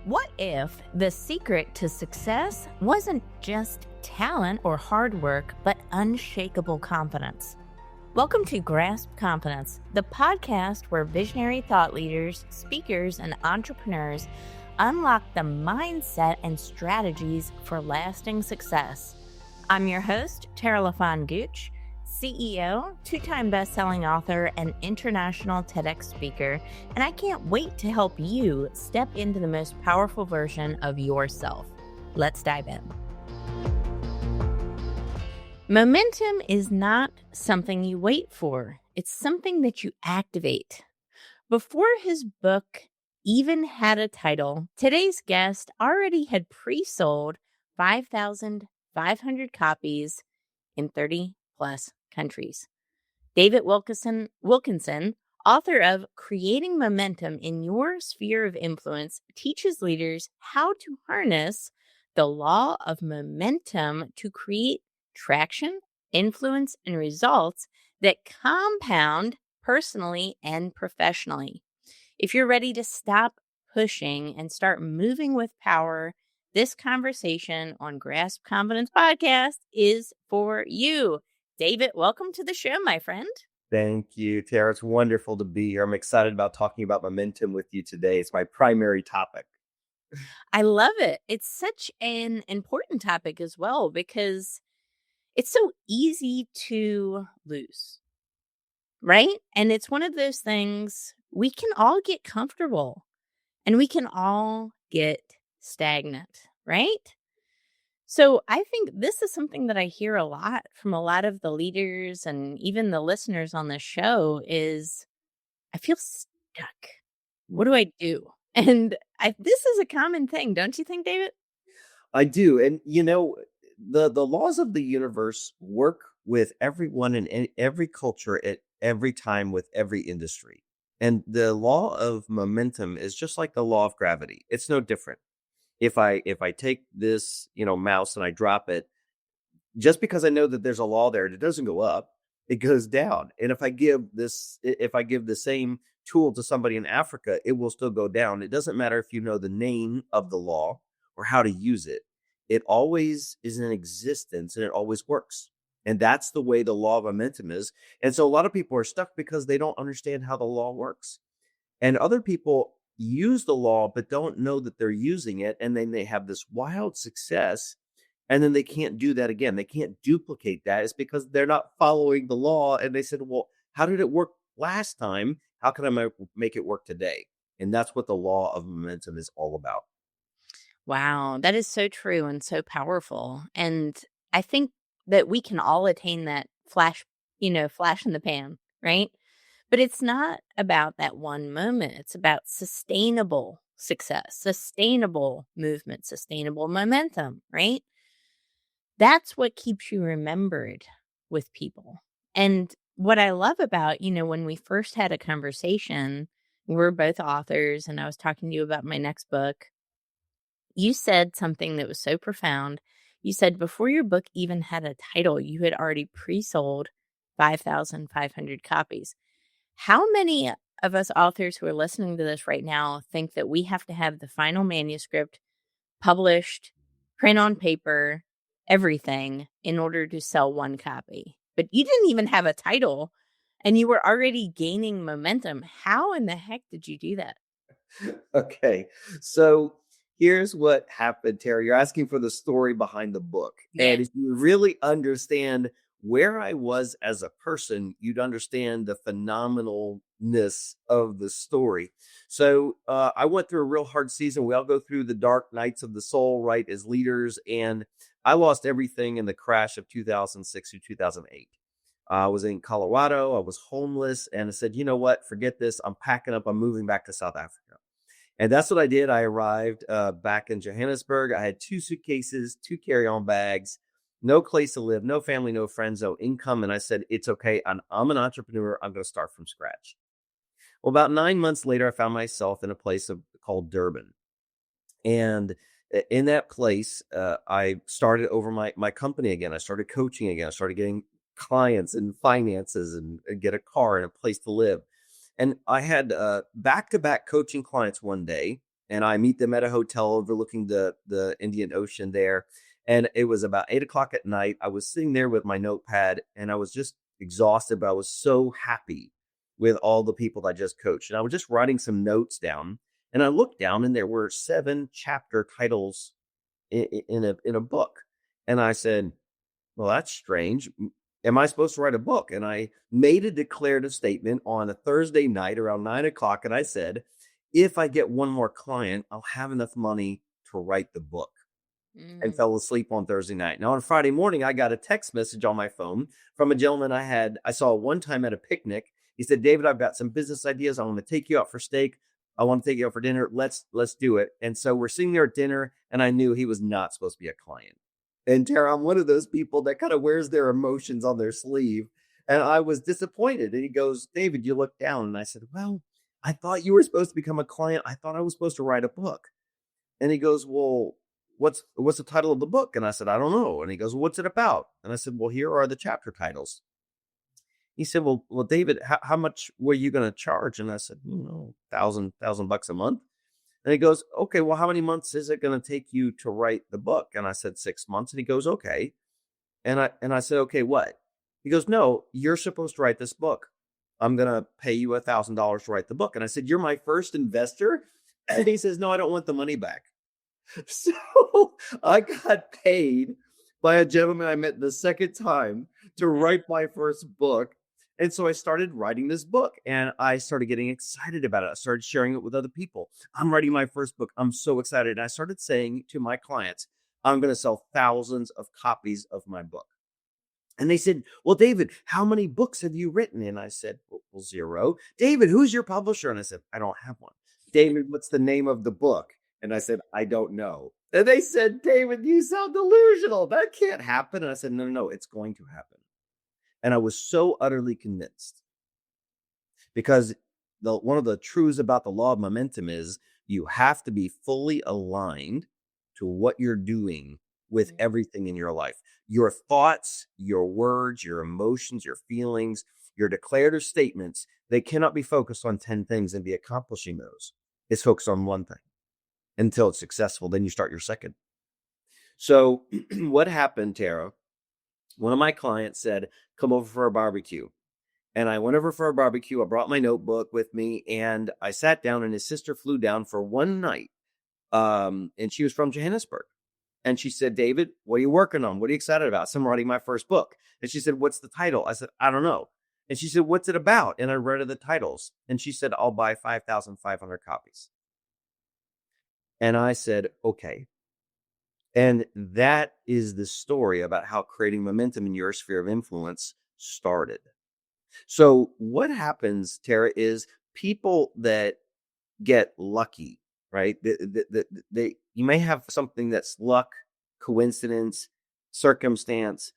What if the secret to success wasn't just talent or hard work, but unshakable confidence? Welcome to Grasp Confidence, the podcast where visionary thought leaders, speakers, and entrepreneurs unlock the mindset and strategies for lasting success. I'm your host, LaFon Gooch, CEO, two-time best-selling author, and international TEDx speaker, and I can't wait to help you step into the most powerful version of yourself. Let's dive in. Momentum is not something you wait for. It's something that you activate. Before his book even had a title, today's guest already had pre-sold 5,500 copies in 30 plus countries. David Wilkinson, author of Creating Momentum in Your Sphere of Influence, teaches leaders how to harness the law of momentum to create traction, influence, and results that compound personally and professionally. If you're ready to stop pushing and start moving with power, this conversation on Grasp Confidence Podcast is for you. David, welcome to the show, my friend. Thank you, Tara. It's wonderful to be here. I'm excited about talking about momentum with you today. It's my primary topic. I love it. It's such an important topic as well because it's so easy to lose, right? And it's one of those things we can all get comfortable and we can all get stagnant, right? So I think this is something that I hear a lot from a lot of the leaders and even the listeners on this show is I feel stuck. What do I do? And this is a common thing, don't you think, David? I do. And, the laws of the universe work with everyone in every culture at every time with every industry. And the law of momentum is just like the law of gravity. It's no different. If I take this, mouse and I drop it, just because I know that there's a law there, it doesn't go up, it goes down. And if I give the same tool to somebody in Africa, it will still go down. It doesn't matter if you know the name of the law or how to use it. It always is in existence and it always works. And that's the way the law of momentum is. And so a lot of people are stuck because they don't understand how the law works. And other people use the law, but don't know that they're using it. And then they have this wild success. And then they can't do that again. They can't duplicate that. It's because they're not following the law. And they said, well, how did it work last time? How can I make it work today? And that's what the law of momentum is all about. Wow, that is so true and so powerful. And I think that we can all attain that flash in the pan, right? But it's not about that one moment. It's about sustainable success, sustainable movement, sustainable momentum, right? That's what keeps you remembered with people. And what I love about, when we first had a conversation, we're both authors and I was talking to you about my next book. You said something that was so profound. You said before your book even had a title, you had already pre-sold 5,500 copies. How many of us authors who are listening to this right now think that we have to have the final manuscript published, print on paper, everything in order to sell one copy? But you didn't even have a title and you were already gaining momentum. How in the heck did you do that? Okay, so here's what happened, Terry. You're asking for the story behind the book. Yeah. And if you really understand where I was as a person, you'd understand the phenomenalness of the story. So I went through a real hard season. We all go through the dark nights of the soul, right, as leaders. And I lost everything in the crash of 2006 to 2008. I was in Colorado. I was homeless. And I said, you know what? Forget this. I'm packing up. I'm moving back to South Africa. And that's what I did. I arrived back in Johannesburg. I had 2 suitcases, 2 carry-on bags, no place to live, no family, no friends, no income. And I said, it's okay. I'm an entrepreneur. I'm going to start from scratch. Well, about 9 months later, I found myself in a place called Durban. And in that place, I started over my company again. I started coaching again. I started getting clients and finances and get a car and a place to live. And I had back-to-back coaching clients one day. and I meet them at a hotel overlooking the Indian Ocean there. And it was about 8 o'clock at night. I was sitting there with my notepad, and I was just exhausted, but I was so happy with all the people that I just coached. And I was just writing some notes down, and I looked down, and there were 7 chapter titles in a book. And I said, well, that's strange. Am I supposed to write a book? And I made a declarative statement on a Thursday night around 9 o'clock. And I said, if I get one more client, I'll have enough money to write the book. And Mm. fell asleep on Thursday night. Now on Friday morning, I got a text message on my phone from a gentleman I saw one time at a picnic. He said, David, I've got some business ideas. I want to take you out for steak. I want to take you out for dinner. Let's do it. And so we're sitting there at dinner, and I knew he was not supposed to be a client. And Tara, I'm one of those people that kind of wears their emotions on their sleeve. And I was disappointed. And he goes, David, you look down. And I said, well, I thought you were supposed to become a client. I thought I was supposed to write a book. And he goes, well, what's the title of the book? And I said, I don't know. And he goes, well, what's it about? And I said, well, here are the chapter titles. He said, well, David, how much were you going to charge? And I said, thousand bucks a month. And he goes, okay, well, how many months is it going to take you to write the book? And I said, 6 months. And he goes, okay. And I said, okay, what? He goes, no, you're supposed to write this book. I'm going to pay you $1,000 to write the book. And I said, you're my first investor? And he says, no, I don't want the money back. So I got paid by a gentleman I met the second time to write my first book. And so I started writing this book, and I started getting excited about it. I started sharing it with other people. I'm writing my first book. I'm so excited. And I started saying to my clients, I'm going to sell thousands of copies of my book. And they said, well, David, how many books have you written? And I said, well, 0. David, who's your publisher? And I said, I don't have one. David, what's the name of the book? And I said, I don't know. And they said, David, you sound delusional. That can't happen. And I said, no, it's going to happen. And I was so utterly convinced, because one of the truths about the law of momentum is you have to be fully aligned to what you're doing with everything in your life. Your thoughts, your words, your emotions, your feelings, your declarative statements, they cannot be focused on 10 things and be accomplishing those. It's focused on one thing until it's successful. Then you start your second. So what happened, Tara? One of my clients said, come over for a barbecue. And I went over for a barbecue. I brought my notebook with me, and I sat down, and his sister flew down for one night. And she was from Johannesburg. And she said, David, what are you working on? What are you excited about? So I'm writing my first book. And she said, what's the title? I said, I don't know. And she said, what's it about? And I read her the titles. And she said, I'll buy 5,500 copies. And I said, okay. And that is the story about how creating momentum in your sphere of influence started. So what happens, Tara, is people that get lucky, right? You may have something that's luck, coincidence, circumstance.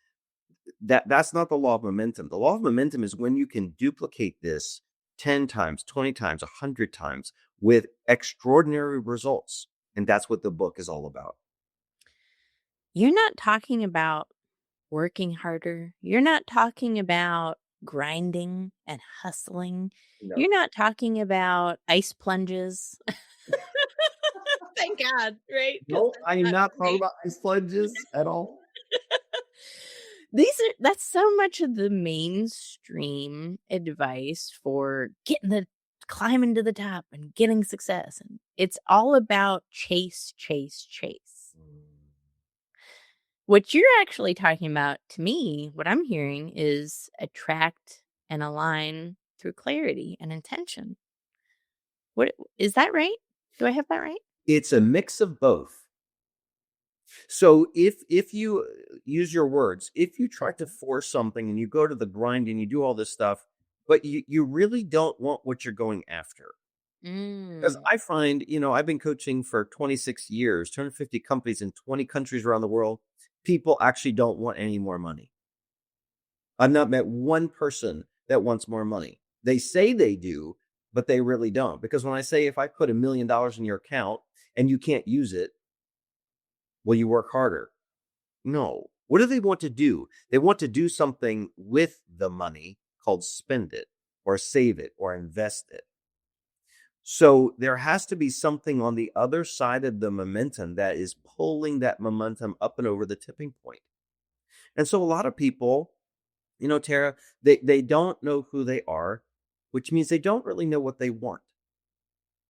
That's not the law of momentum. The law of momentum is when you can duplicate this 10 times, 20 times, 100 times with extraordinary results. And that's what the book is all about. You're not talking about working harder. You're not talking about grinding and hustling. No, You're not talking about ice plunges. Thank God, right? Because no, that's I am not not talking me. about ice plunges at all. That's so much of the mainstream advice for climbing to the top and getting success. And it's all about chase, chase, chase. What you're actually talking about, to me, what I'm hearing is attract and align through clarity and intention. What is that right? Do I have that right? It's a mix of both. So if you use your words, if you try to force something and you go to the grind and you do all this stuff, but you really don't want what you're going after. Because Mm. I find, I've been coaching for 26 years, 250 companies in 20 countries around the world. People actually don't want any more money. I've not met one person that wants more money. They say they do, but they really don't. Because when I say, if I put $1 million in your account and you can't use it, will you work harder? No. What do they want to do? They want to do something with the money called spend it or save it or invest it. So there has to be something on the other side of the momentum that is pulling that momentum up and over the tipping point. And so a lot of people, Tara, they don't know who they are, which means they don't really know what they want,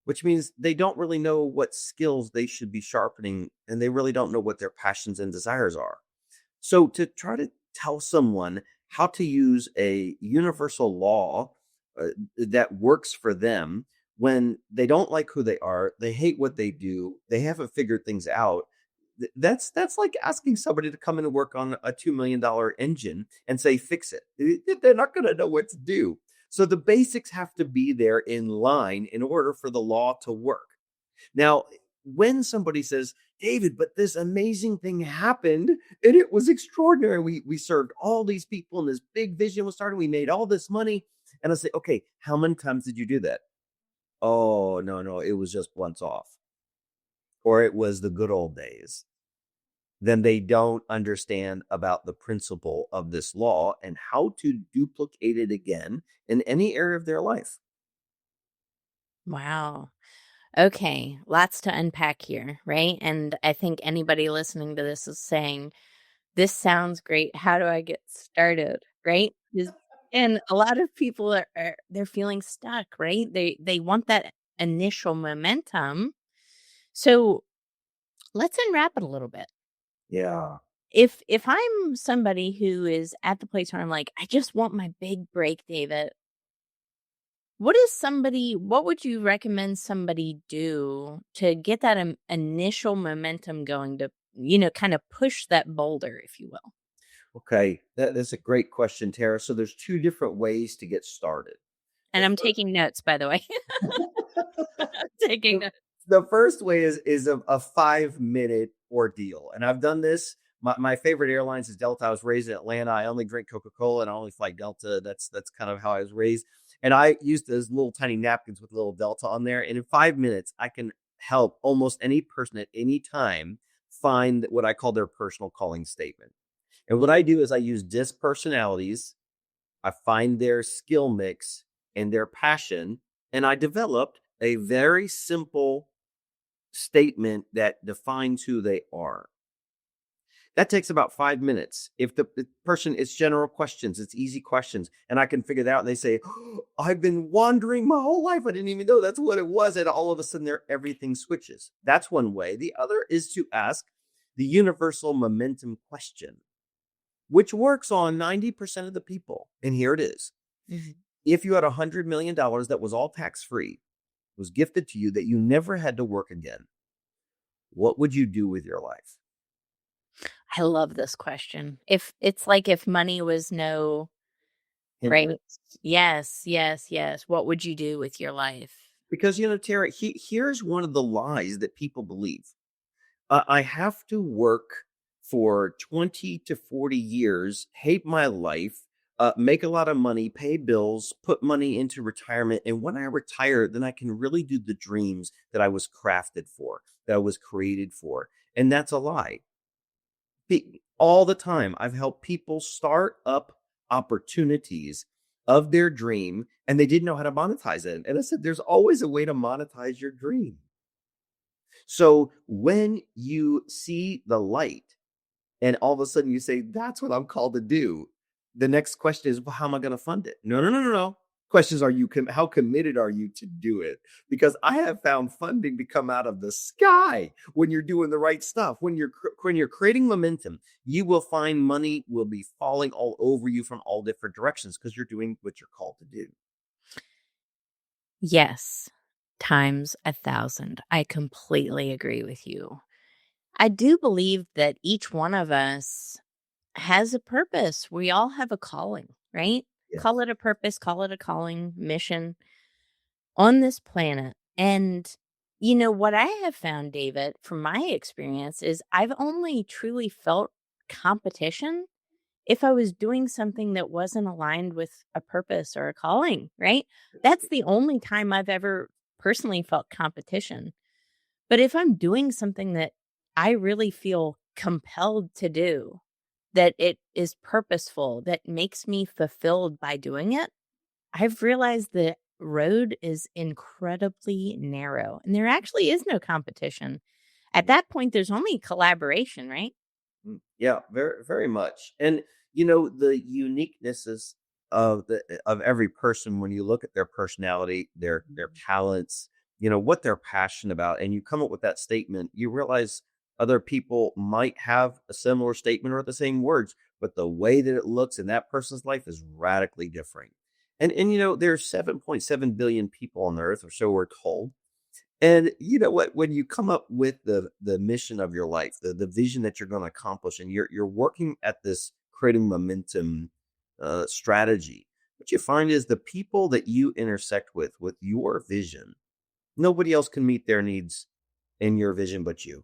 which means they don't really know what skills they should be sharpening, and they really don't know what their passions and desires are. So to try to tell someone how to use a universal law that works for them when they don't like who they are, they hate what they do, they haven't figured things out. That's like asking somebody to come in and work on a $2 million engine and say fix it. They're not going to know what to do. So the basics have to be there in line in order for the law to work. Now, when somebody says, David, but this amazing thing happened and it was extraordinary. We served all these people and this big vision was started. We made all this money. And I say, okay, how many times did you do that? Oh, no, no, it was just once off. Or it was the good old days. Then they don't understand about the principle of this law and how to duplicate it again in any area of their life. Wow. Okay, lots to unpack here, right? And I think anybody listening to this is saying, "This sounds great. How do I get started?" Right? And a lot of people they're feeling stuck, right? They want that initial momentum. So let's unwrap it a little bit. Yeah. If I'm somebody who is at the place where I'm like, I just want my big break, David. What would you recommend somebody do to get that initial momentum going to, kind of push that boulder, if you will? Okay. That's a great question, Tara. So there's two different ways to get started. And The I'm first taking notes, by the way. Taking the, notes. the first way is a 5 minute ordeal. And I've done this. My favorite airlines is Delta. I was raised in Atlanta. I only drink Coca-Cola and I only fly Delta. That's kind of how I was raised. And I used those little tiny napkins with little Delta on there. And in 5 minutes, I can help almost any person at any time find what I call their personal calling statement. And what I do is I use disc personalities. I find their skill mix and their passion, and I developed a very simple statement that defines who they are. That takes about 5 minutes. If the person, it's general questions, it's easy questions, and I can figure that out. And they say, oh, I've been wandering my whole life. I didn't even know that's what it was. And all of a sudden, everything switches. That's one way. The other is to ask the universal momentum question, which works on 90% of the people. And here it is. Mhm. If you had $100 million that was all tax free, was gifted to you, that you never had to work again, what would you do with your life? I love this question. If it's like if money was no, right? Hindrance. Yes, yes, yes. What would you do with your life? Because, Tara, here's one of the lies that people believe. I have to work for 20 to 40 years, hate my life, make a lot of money, pay bills, put money into retirement. And when I retire, then I can really do the dreams that I was crafted for, that I was created for. And that's a lie. All the time, I've helped people start up opportunities of their dream and they didn't know how to monetize it. And I said, there's always a way to monetize your dream. So when you see the light and all of a sudden you say, that's what I'm called to do, the next question is, well, how am I going to fund it? No, no, no, no, no. Questions are how committed are you to do it? Because I have found funding to come out of the sky when you're doing the right stuff. When you're creating momentum, you will find money will be falling all over you from all different directions because you're doing what you're called to do. Yes, times 1,000. I completely agree with you. I do believe that each one of us has a purpose. We all have a calling, right? Call Yes. it a purpose, call it a calling, mission on this planet. And, what I have found, David, from my experience, is I've only truly felt competition if I was doing something that wasn't aligned with a purpose or a calling, right? That's the only time I've ever personally felt competition. But if I'm doing something that I really feel compelled to do, that it is purposeful, that makes me fulfilled by doing it, I've realized that road is incredibly narrow and there actually is no competition. At that point, there's only collaboration, right? Yeah, very, very much. And the uniquenesses of every person when you look at their personality, their talents, what they're passionate about, and you come up with that statement, you realize other people might have a similar statement or the same words, but the way that it looks in that person's life is radically different. And there's 7.7 billion people on the earth, or so we're told. And you know what? When you come up with the mission of your life, the vision that you're going to accomplish, and you're working at this creating momentum strategy, what you find is the people that you intersect with your vision, nobody else can meet their needs in your vision but you.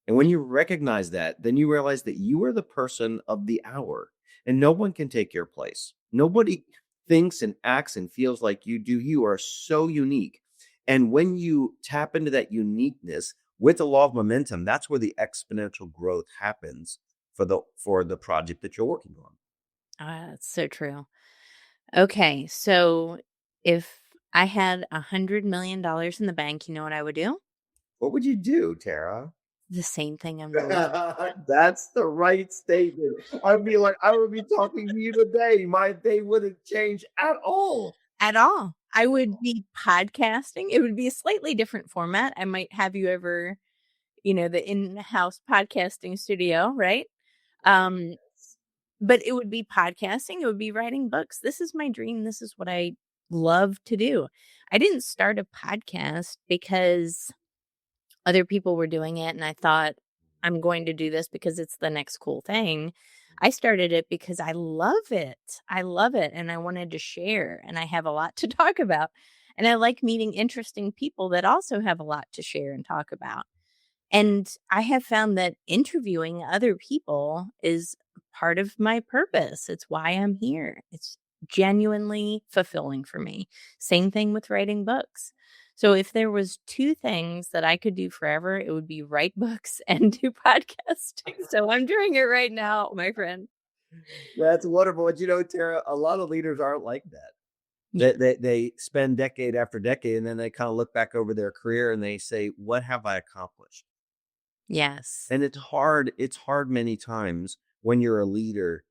And when you recognize that, then you realize that you are the person of the hour and no one can take your place. Nobody thinks and acts and feels like you do. You are so unique. And when you tap into that uniqueness with the law of momentum, that's where the exponential growth happens for the project that you're working on. Ah, that's so true. Okay, so if I had $100 million in the bank, you know what I would do? What would you do, Tara? The same thing I'm doing That's the right statement. I'd be like, I would be talking to you today. My day wouldn't change at all. at all. I would be podcasting. It would be a slightly different format. I might have you over, the in-house podcasting studio, right? Um, but it would be podcasting. It would be writing books. This is my dream. This is what I love to do. I didn't start a podcast because other people were doing it and I thought I'm going to do this because it's the next cool thing. I started it because I love it. I love it and I wanted to share and I have a lot to talk about. And I like meeting interesting people that also have a lot to share and talk about. And I have found that interviewing other people is part of my purpose. It's why I'm here. It's genuinely fulfilling for me. Same thing with writing books. So if there was two things that I could do forever, it would be write books and do podcasting. So I'm doing it right now, my friend. That's wonderful. But Tara, a lot of leaders aren't like that. Yeah. They spend decade after decade, and then they kind of look back over their career and they say, "What have I accomplished?" Yes. And it's hard many times when you're a leader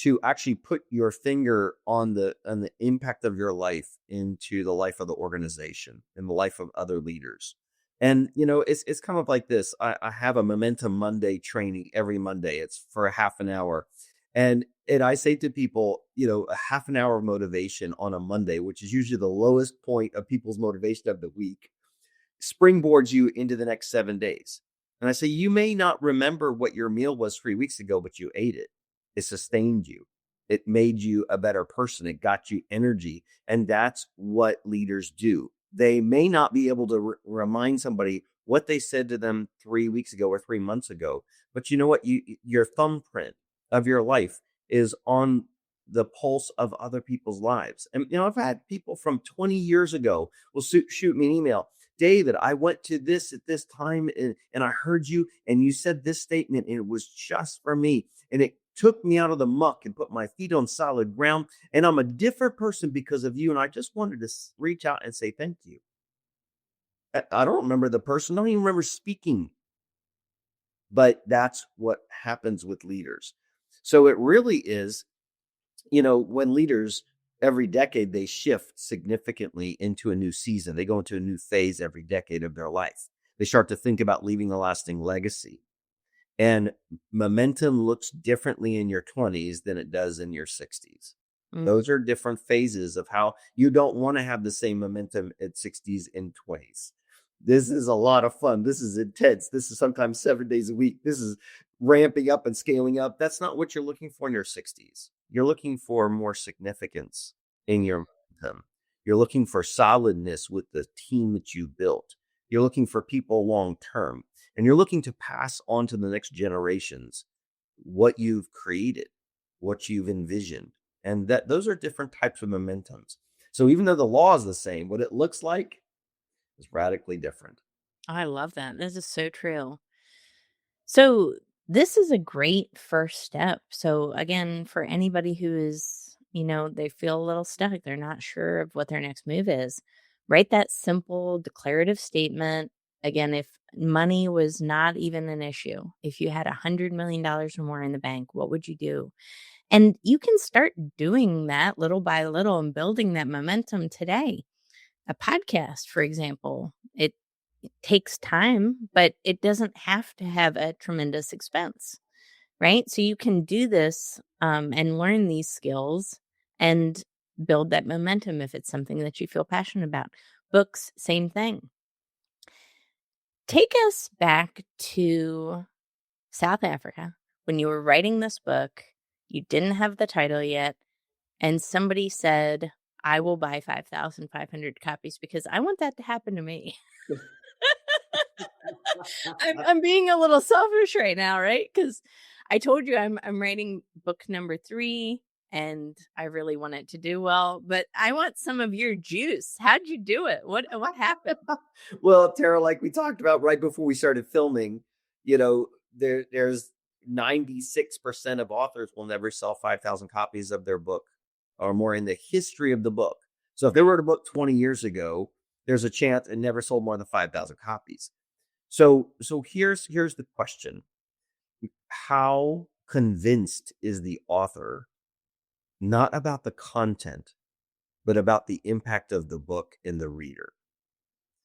to actually put your finger on the impact of your life into the life of the organization and the life of other leaders. And it's kind of like this. I have a Momentum Monday training every Monday. It's for a half an hour. And I say to people, a half an hour of motivation on a Monday, which is usually the lowest point of people's motivation of the week, springboards you into the next 7 days. And I say, you may not remember what your meal was 3 weeks ago, but you ate it. It sustained you. It made you a better person. It got you energy. And that's what leaders do. They may not be able to remind somebody what they said to them 3 weeks ago or 3 months ago, but you know what? Your thumbprint of your life is on the pulse of other people's lives. And I've had people from 20 years ago will shoot me an email. David, I went to this at this time and I heard you and you said this statement and it was just for me. And it took me out of the muck and put my feet on solid ground. And I'm a different person because of you. And I just wanted to reach out and say thank you. I don't remember the person. I don't even remember speaking. But that's what happens with leaders. So it really is, when leaders every decade, they shift significantly into a new season. They go into a new phase every decade of their life. They start to think about leaving a lasting legacy. And momentum looks differently in your 20s than it does in your 60s. Mm. Those are different phases of how you don't want to have the same momentum at 60s and 20s. This is a lot of fun. This is intense. This is sometimes 7 days a week. This is ramping up and scaling up. That's not what you're looking for in your 60s. You're looking for more significance in your momentum. You're looking for solidness with the team that you built. You're looking for people long term. And you're looking to pass on to the next generations what you've created, what you've envisioned. And that those are different types of momentums. So even though the law is the same, what it looks like is radically different. I love that. This is so true. So, this is a great first step. So, again, for anybody who is they feel a little stuck. They're not sure of what their next move is. Write that simple declarative statement. Again, if money was not even an issue, if you had $100 million or more in the bank, what would you do? And you can start doing that little by little and building that momentum today. A podcast, for example, it takes time, but it doesn't have to have a tremendous expense, right? So you can do this and learn these skills and build that momentum if it's something that you feel passionate about. Books, same thing. Take us back to South Africa when you were writing this book. You didn't have the title yet, and somebody said, I will buy 5,500 copies because I want that to happen to me. I'm being a little selfish right now, right? Because I told you I'm writing book number 3, and I really want it to do well, but I want some of your juice. How'd you do it? What happened? Well, Tara, like we talked about right before we started filming, there's 96% of authors will never sell 5,000 copies of their book or more in the history of the book. So if they wrote a book 20 years ago, there's a chance it never sold more than 5,000 copies. So here's the question. How convinced is the author not about the content, but about the impact of the book in the reader?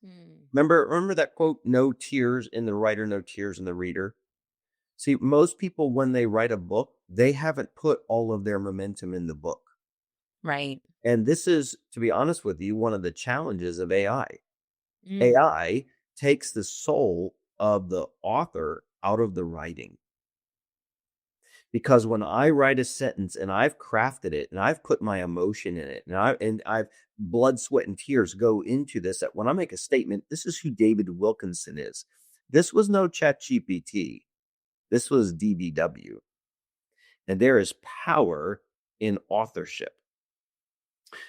Hmm. Remember that quote, no tears in the writer, no tears in the reader? See, most people, when they write a book, they haven't put all of their momentum in the book. Right. And this is, to be honest with you, one of the challenges of AI. Mm. AI takes the soul of the author out of the writing. Because when I write a sentence and I've crafted it and I've put my emotion in it and I've blood, sweat, and tears go into this, that when I make a statement, this is who David Wilkinson is. This was no Chat GPT. This was DBW. And there is power in authorship.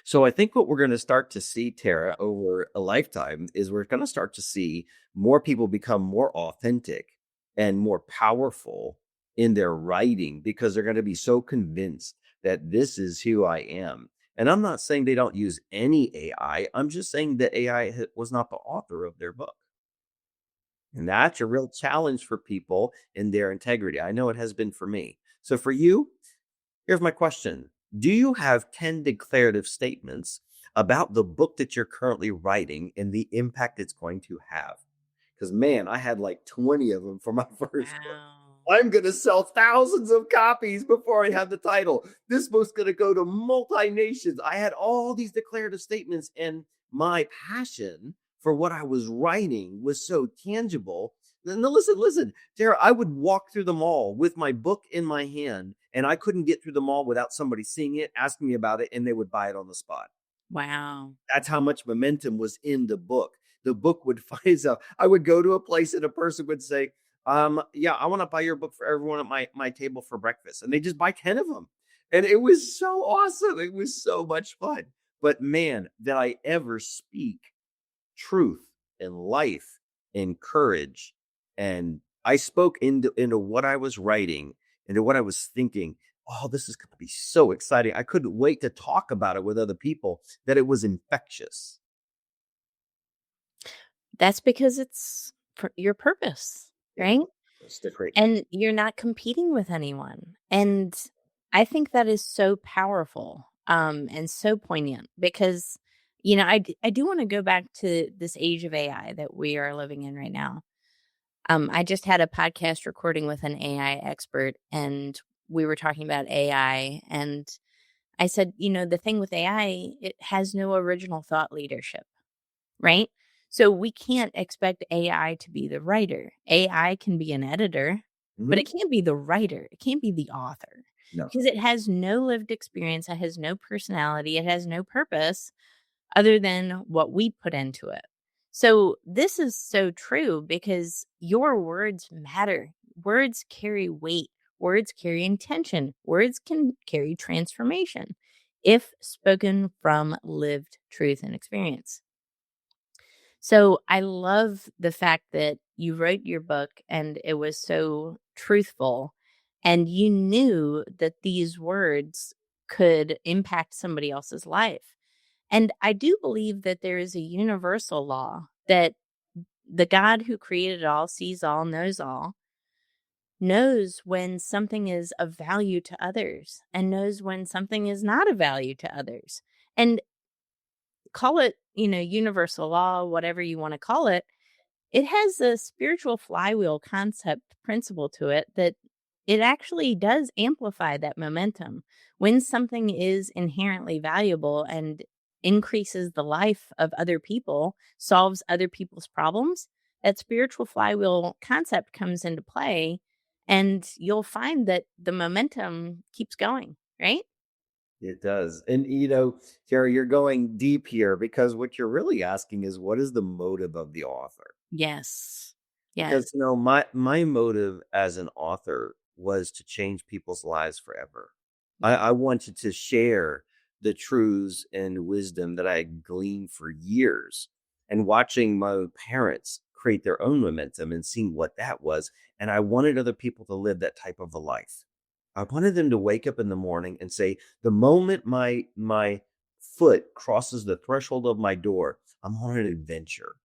So I think what we're going to start to see, Tara, over a lifetime is we're going to start to see more people become more authentic and more powerful in their writing because they're going to be so convinced that this is who I am. And I'm not saying they don't use any AI. I'm just saying that AI was not the author of their book. And that's a real challenge for people in their integrity. I know it has been for me. So for you, here's my question. Do you have 10 declarative statements about the book that you're currently writing and the impact it's going to have? Because, man, I had like 20 of them for my first book. Wow. I'm going to sell thousands of copies before I have the title. This book's going to go to multi-nations. I had all these declarative statements, and my passion for what I was writing was so tangible. No, listen, Tara, I would walk through the mall with my book in my hand, and I couldn't get through the mall without somebody seeing it, asking me about it, and they would buy it on the spot. Wow. That's how much momentum was in the book. The book would find itself. I would go to a place and a person would say, yeah, I want to buy your book for everyone at my table for breakfast. And they just buy 10 of them. And it was so awesome. It was so much fun. But man, did I ever speak truth and life and courage. And I spoke into what I was writing, into what I was thinking. Oh, this is going to be so exciting. I couldn't wait to talk about it with other people, that it was infectious. That's because it's your purpose, Yeah, right? it's the great. And you're not competing with anyone. And I think that is so powerful and so poignant because, I do want to go back to this age of AI that we are living in right now. I just had a podcast recording with an AI expert, and we were talking about AI. And I said, the thing with AI, it has no original thought leadership, right? So we can't expect AI to be the writer. AI can be an editor, but Mhm. it can't be the writer. It can't be the author No. because it has no lived experience. It has no personality. It has no purpose other than what we put into it. So this is so true because your words matter. Words carry weight. Words carry intention. Words can carry transformation if spoken from lived truth and experience. So I love the fact that you wrote your book and it was so truthful, and you knew that these words could impact somebody else's life. And I do believe that there is a universal law that the God who created all, sees all, knows when something is of value to others and knows when something is not of value to others. And call it, universal law, whatever you want to call it. It has a spiritual flywheel concept principle to it that it actually does amplify that momentum. When something is inherently valuable and increases the life of other people, solves other people's problems, that spiritual flywheel concept comes into play, and you'll find that the momentum keeps going, right? It does. And, Tara, you're going deep here because what you're really asking is what is the motive of the author? Yes. Yes. Because, my motive as an author was to change people's lives forever. I wanted to share the truths and wisdom that I had gleaned for years and watching my parents create their own momentum and seeing what that was. And I wanted other people to live that type of a life. I wanted them to wake up in the morning and say, the moment my foot crosses the threshold of my door, I'm on an adventure.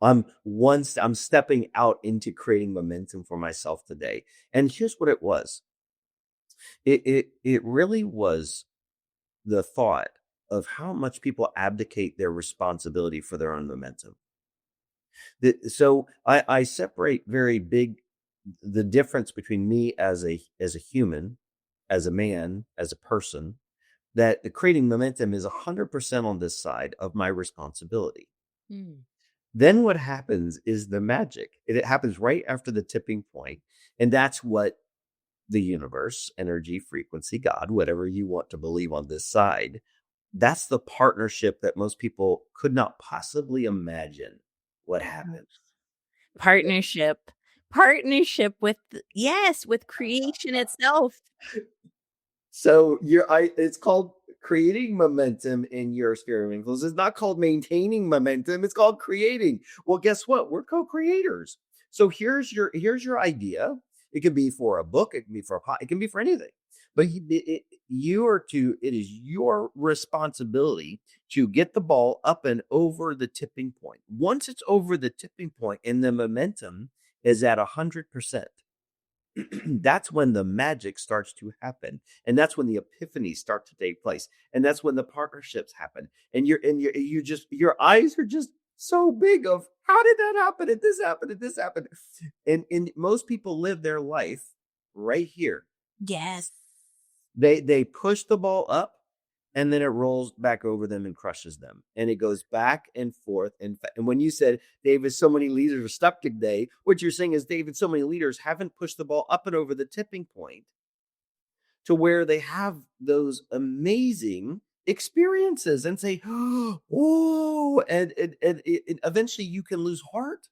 I'm stepping out into creating momentum for myself today. And here's what it was. It really was the thought of how much people abdicate their responsibility for their own momentum. So I separate very big the difference between me as a human, as a man, as a person, that creating momentum is 100% on this side of my responsibility. Mm. Then what happens is the magic. It happens right after the tipping point, and that's what the universe, energy, frequency, God, whatever you want to believe on this side, that's the partnership that most people could not possibly imagine what happened. Partnership. Partnership with yes, with creation itself. So it's called creating momentum in your sphere of influence. It's not called maintaining momentum. It's called creating. Well, guess what? We're co-creators. So here's your idea. It can be for a book. It can be for a pot. It can be for anything. But it is your responsibility to get the ball up and over the tipping point. Once it's over the tipping point and the momentum is at 100%, that's when the magic starts to happen, and that's when the epiphanies start to take place, and that's when the partnerships happen, and you just your eyes are just so big of how did that happen, and this happened, and this happened. And most people live their life right here. Yes. They push the ball up, and then it rolls back over them and crushes them. And it goes back and forth. And when you said, David, so many leaders are stuck today, what you're saying is, David, so many leaders haven't pushed the ball up and over the tipping point to where they have those amazing experiences and say, oh, and eventually you can lose heart.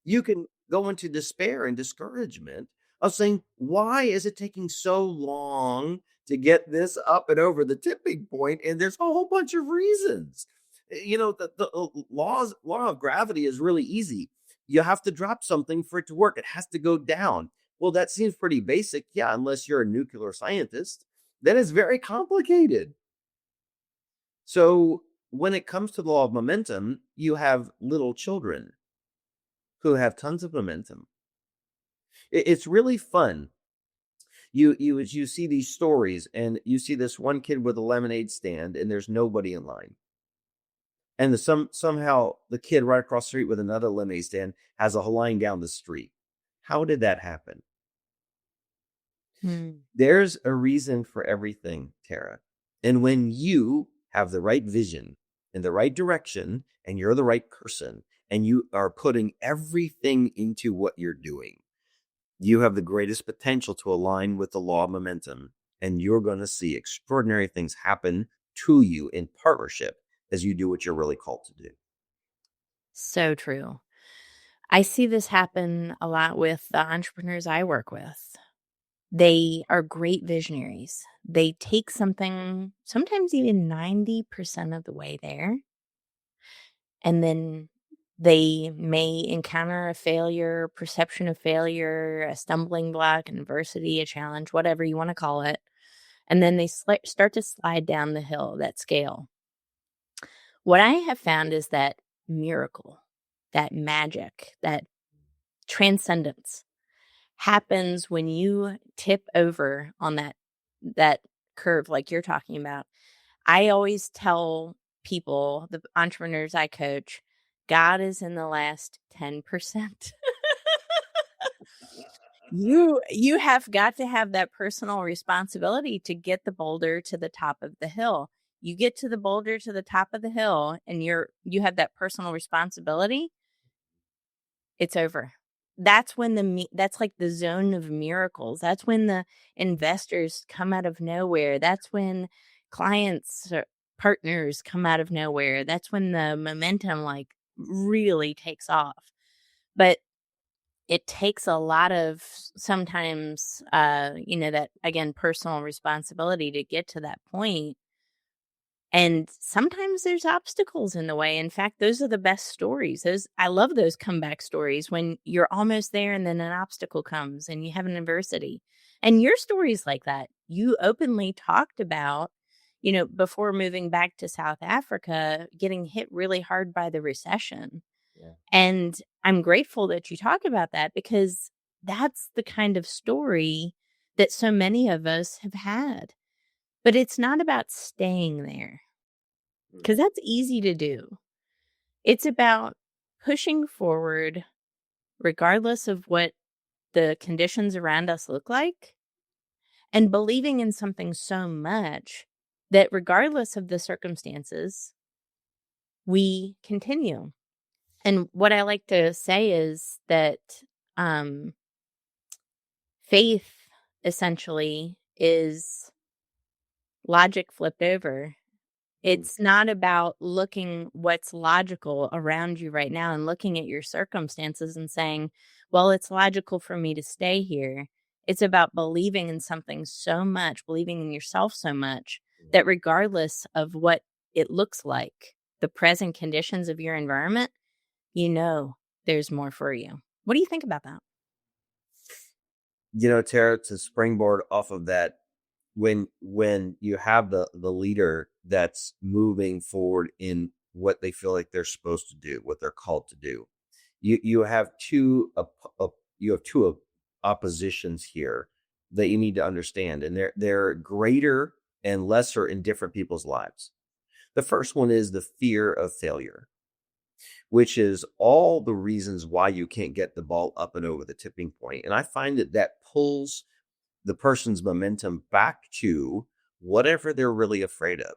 You can go into despair and discouragement of saying, why is it taking so long to get this up and over the tipping point? And there's a whole bunch of reasons. The law of gravity is really easy. You have to drop something for it to work. It has to go down. Well, that seems pretty basic. Yeah, unless you're a nuclear scientist, then it's very complicated. So when it comes to the law of momentum, you have little children who have tons of momentum. It's really fun. You see these stories, and you see this one kid with a lemonade stand, and there's nobody in line. And somehow the kid right across the street with another lemonade stand has a line down the street. How did that happen? Hmm. There's a reason for everything, Tara. And when you have the right vision in the right direction, and you're the right person, and you are putting everything into what you're doing, you have the greatest potential to align with the law of momentum, and you're going to see extraordinary things happen to you in partnership as you do what you're really called to do. So true. I see this happen a lot with the entrepreneurs I work with. They are great visionaries. They take something, sometimes even 90% of the way there, and then they may encounter a failure, perception of failure, a stumbling block, an adversity, a challenge, whatever you want to call it. and then they start to slide down the hill, that scale. What I have found is that miracle, that magic, that transcendence happens when you tip over on that curve like you're talking about. I always tell people, the entrepreneurs I coach, God is in the last 10%. You have got to have that personal responsibility to get the boulder to the top of the hill. You get to the boulder to the top of the hill and you have that personal responsibility, it's over. That's when that's like the zone of miracles. That's when the investors come out of nowhere. That's when clients or partners come out of nowhere. That's when the momentum like really takes off. But it takes a lot of sometimes that again personal responsibility to get to that point. And sometimes there's obstacles in the way. In fact, those are the best stories. Those I love those comeback stories when you're almost there and then an obstacle comes and you have an adversity. And your story's like that. You openly talked about, before moving back to South Africa, getting hit really hard by the recession. Yeah. And I'm grateful that you talk about that because that's the kind of story that so many of us have had. But it's not about staying there because that's easy to do. It's about pushing forward regardless of what the conditions around us look like and believing in something so much that regardless of the circumstances, we continue. And what I like to say is that um, faith essentially is logic flipped over. Mm. It's not about looking what's logical around you right now and looking at your circumstances and saying, well, it's logical for me to stay here. It's about believing in something so much, believing in yourself so much that regardless of what it looks like, the present conditions of your environment, there's more for you. What do you think about that? Tara, to springboard off of that, when you have the leader that's moving forward in what they feel like they're supposed to do, what they're called to do, you have two oppositions here that you need to understand, and they're greater and lesser in different people's lives. The first one is the fear of failure, which is all the reasons why you can't get the ball up and over the tipping point. And I find that pulls the person's momentum back to whatever they're really afraid of.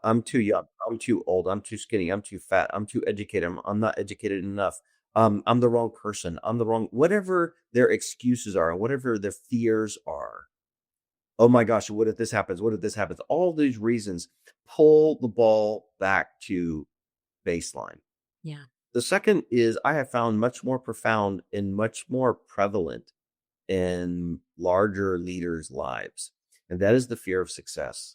I'm too young. I'm too old. I'm too skinny. I'm too fat. I'm too educated. I'm not educated enough. I'm the wrong person. I'm the wrong, whatever their excuses are, and whatever their fears are. Oh my gosh, what if this happens? What if this happens? All these reasons pull the ball back to baseline. Yeah. The second is I have found much more profound and much more prevalent in larger leaders' lives. And that is the fear of success.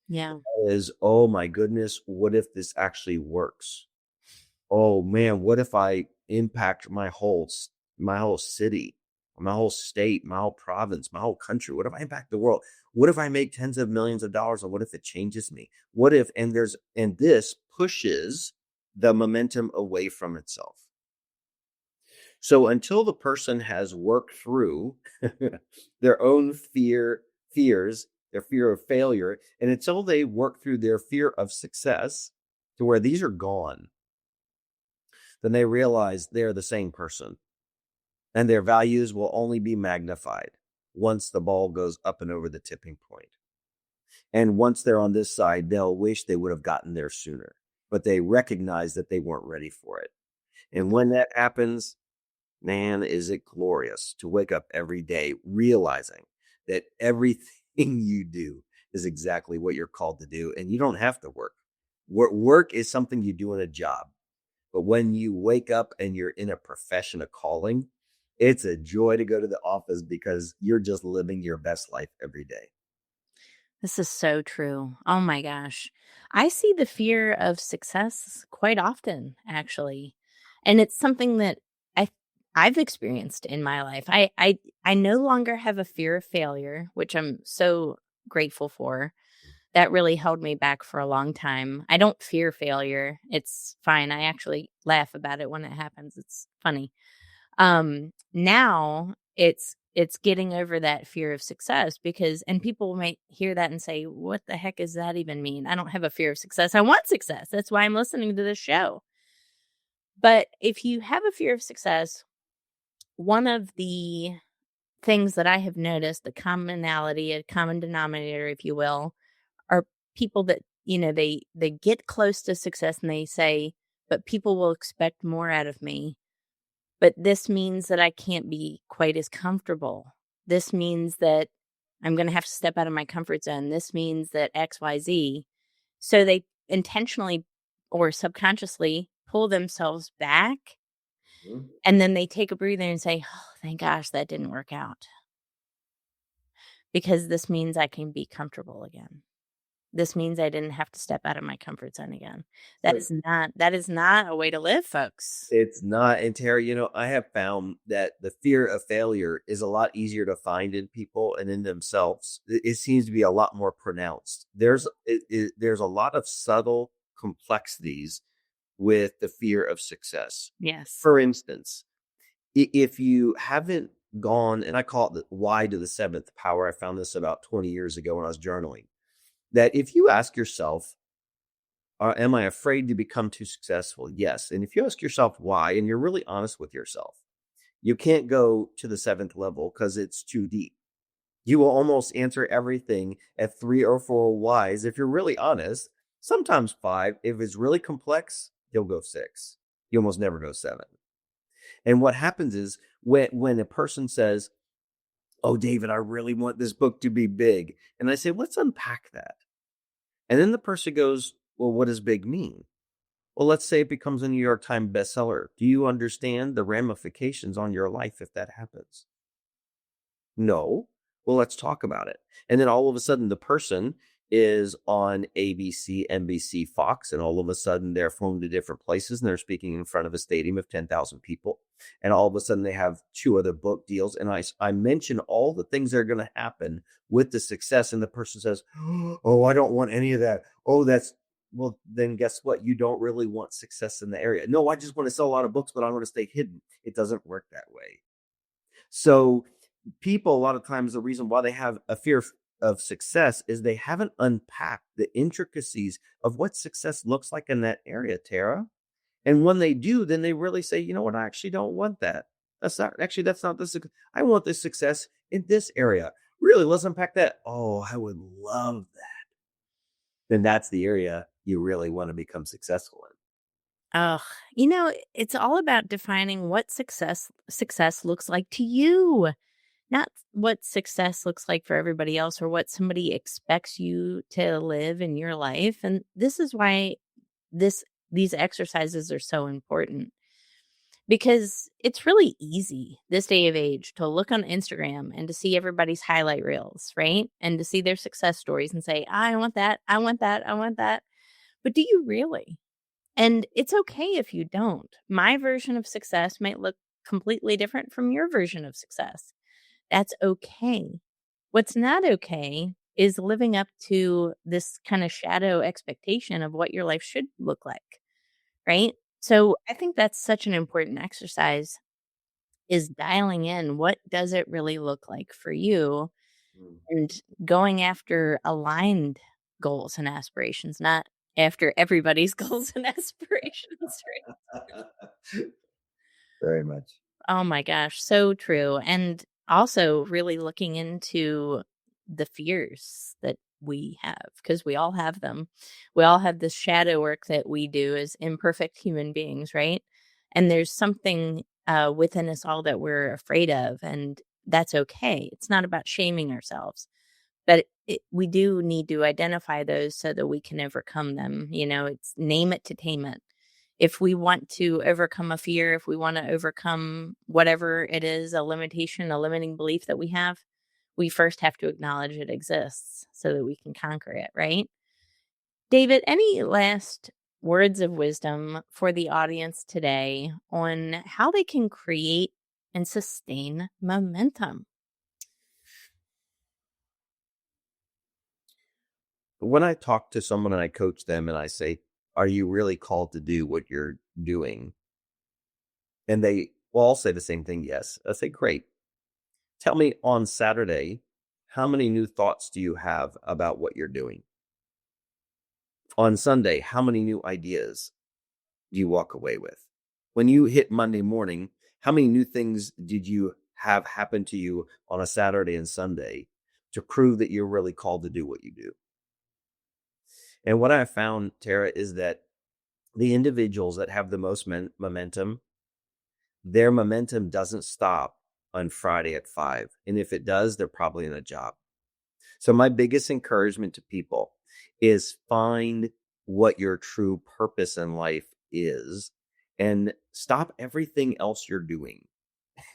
Yeah. That is, oh my goodness, what if this actually works? Oh man, what if I impact my whole city, my whole state, my whole province, my whole country? What if I impact the world? What if I make tens of millions of dollars? And what if it changes me? What if, and this pushes the momentum away from itself. So until the person has worked through their own fears, their fear of failure, and until they work through their fear of success to where these are gone, then they realize they're the same person and their values will only be magnified once the ball goes up and over the tipping point. And once they're on this side, they'll wish they would have gotten there sooner, but they recognize that they weren't ready for it. And when that happens, man, is it glorious to wake up every day realizing that everything you do is exactly what you're called to do. And you don't have to work. Work is something you do in a job. But when you wake up and you're in a profession, a calling, it's a joy to go to the office because you're just living your best life every day. This is so true. Oh my gosh. I see the fear of success quite often, actually. And it's something that I I've experienced in my life. I no longer have a fear of failure, which I'm so grateful for. That really held me back for a long time. I don't fear failure. It's fine. I actually laugh about it when it happens. It's funny. Now it's getting over that fear of success because and people might hear that and say, "What the heck does that even mean? I don't have a fear of success. I want success. That's why I'm listening to this show." But if you have a fear of success, one of the things that I have noticed, the commonality, a common denominator, if you will, are people that, they get close to success and they say, "But people will expect more out of me. But this means that I can't be quite as comfortable. This means that I'm gonna have to step out of my comfort zone. This means that XYZ." So they intentionally or subconsciously pull themselves back, Mhm. and then they take a breather and say, "Oh, thank gosh that didn't work out because this means I can be comfortable again. This means I didn't have to step out of my comfort zone again." So That is not a way to live, folks. it's not. And Terry, I have found that the fear of failure is a lot easier to find in people and in themselves. It seems to be a lot more pronounced. There's a lot of subtle complexities with the fear of success. Yes. For instance, if you haven't gone, and I call it the why to the seventh power, I found this about 20 years ago when I was journaling, that if you ask yourself, am I afraid to become too successful? Yes. And if you ask yourself why, and you're really honest with yourself, you can't go to the seventh level because it's too deep. You will almost answer everything at 3 or 4 whys. If you're really honest, sometimes 5. If it's really complex, you'll go 6. You almost never go 7. And what happens is when a person says, "Oh, David, I really want this book to be big." And I say, "Let's unpack that." And then the person goes, "Well, what does big mean?" Well, let's say it becomes a New York Times bestseller. Do you understand the ramifications on your life if that happens? No. Well, let's talk about it. And then all of a sudden, the person is on ABC, NBC, Fox, and all of a sudden they're flown to different places and they're speaking in front of a stadium of 10,000 people. And all of a sudden they have 2 other book deals. And I mention all the things that are going to happen with the success. And the person says, "Oh, I don't want any of that. Oh, well, then guess what? You don't really want success in the area." "No, I just want to sell a lot of books, but I want to stay hidden." It doesn't work that way. So people, a lot of times, the reason why they have a fear of success is they haven't unpacked the intricacies of what success looks like in that area, Tara. And when they do, then they really say, "You know what? I actually don't want that. That's not the I want this success in this area." Really, let's unpack that. "Oh, I would love that." Then that's the area you really want to become successful in. Ugh, it's all about defining what success looks like to you, not what success looks like for everybody else or what somebody expects you to live in your life. And this is why this these exercises are so important because it's really easy this day of age to look on Instagram and to see everybody's highlight reels, right? And to see their success stories and say, "I want that. I want that. I want that." But do you really? And it's okay if you don't. My version of success might look completely different from your version of success. That's okay. What's not okay is living up to this kind of shadow expectation of what your life should look like, right? So I think that's such an important exercise is dialing in what does it really look like for you Mm. and going after aligned goals and aspirations, not after everybody's goals and aspirations, right? Very much. Oh my gosh, so true. And also really looking into the fears that we have because we all have them. We all have this shadow work that we do as imperfect human beings, right? And there's something within us all that we're afraid of, and that's okay. It's not about shaming ourselves, but we do need to identify those so that we can overcome them. It's name it to tame it. If we want to overcome a fear, if we want to overcome whatever it is, a limitation, a limiting belief that we have, we first have to acknowledge it exists so that we can conquer it, right? David, any last words of wisdom for the audience today on how they can create and sustain momentum? When I talk to someone and I coach them and I say, "Are you really called to do what you're doing?" And they will all say the same thing, yes. I say, "Great. Tell me on Saturday, how many new thoughts do you have about what you're doing? On Sunday, how many new ideas do you walk away with? When you hit Monday morning, how many new things did you have happen to you on a Saturday and Sunday to prove that you're really called to do what you do?" And what I found, Tara, is that the individuals that have the most momentum, their momentum doesn't stop on Friday at 5. And if it does, they're probably in a job. So my biggest encouragement to people is find what your true purpose in life is and stop everything else you're doing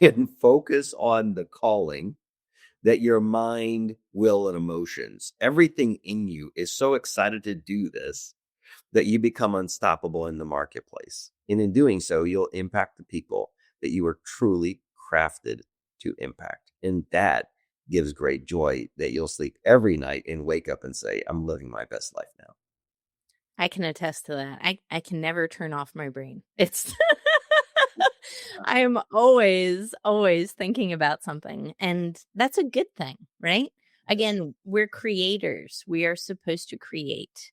and focus on the calling that your mind, will, and emotions, everything in you is so excited to do this that you become unstoppable in the marketplace. And in doing so, you'll impact the people that you are truly crafted to impact. And that gives great joy that you'll sleep every night and wake up and say, "I'm living my best life now." I can attest to that. I can never turn off my brain. It's I am always thinking about something, and that's a good thing, right? Again, we're creators. We are supposed to create.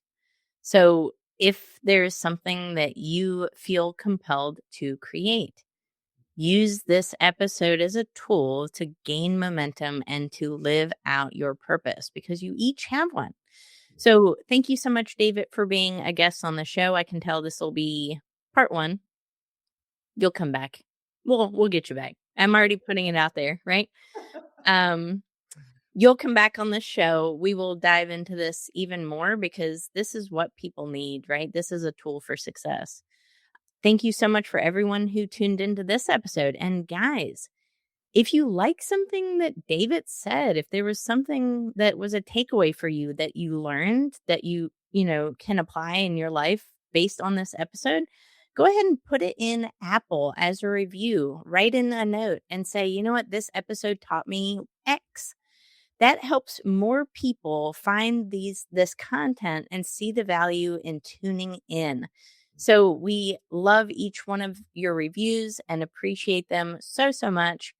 So if there's something that you feel compelled to create, use this episode as a tool to gain momentum and to live out your purpose because you each have one. So thank you so much, David, for being a guest on the show. I can tell this will be part one. You'll come back. We'll get you back. I'm already putting it out there, right? Um, you'll come back on the show. We will dive into this even more because this is what people need, right? This is a tool for success. Thank you so much for everyone who tuned into this episode. And guys, if you like something that David said, if there was something that was a takeaway for you that you learned that you can apply in your life based on this episode, go ahead and put it in Apple as a review. Write in a note and say, "You know what? This episode taught me X." That helps more people find this content and see the value in tuning in. So we love each one of your reviews and appreciate them so much.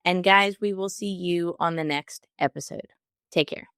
And guys, we will see you on the next episode. Take care.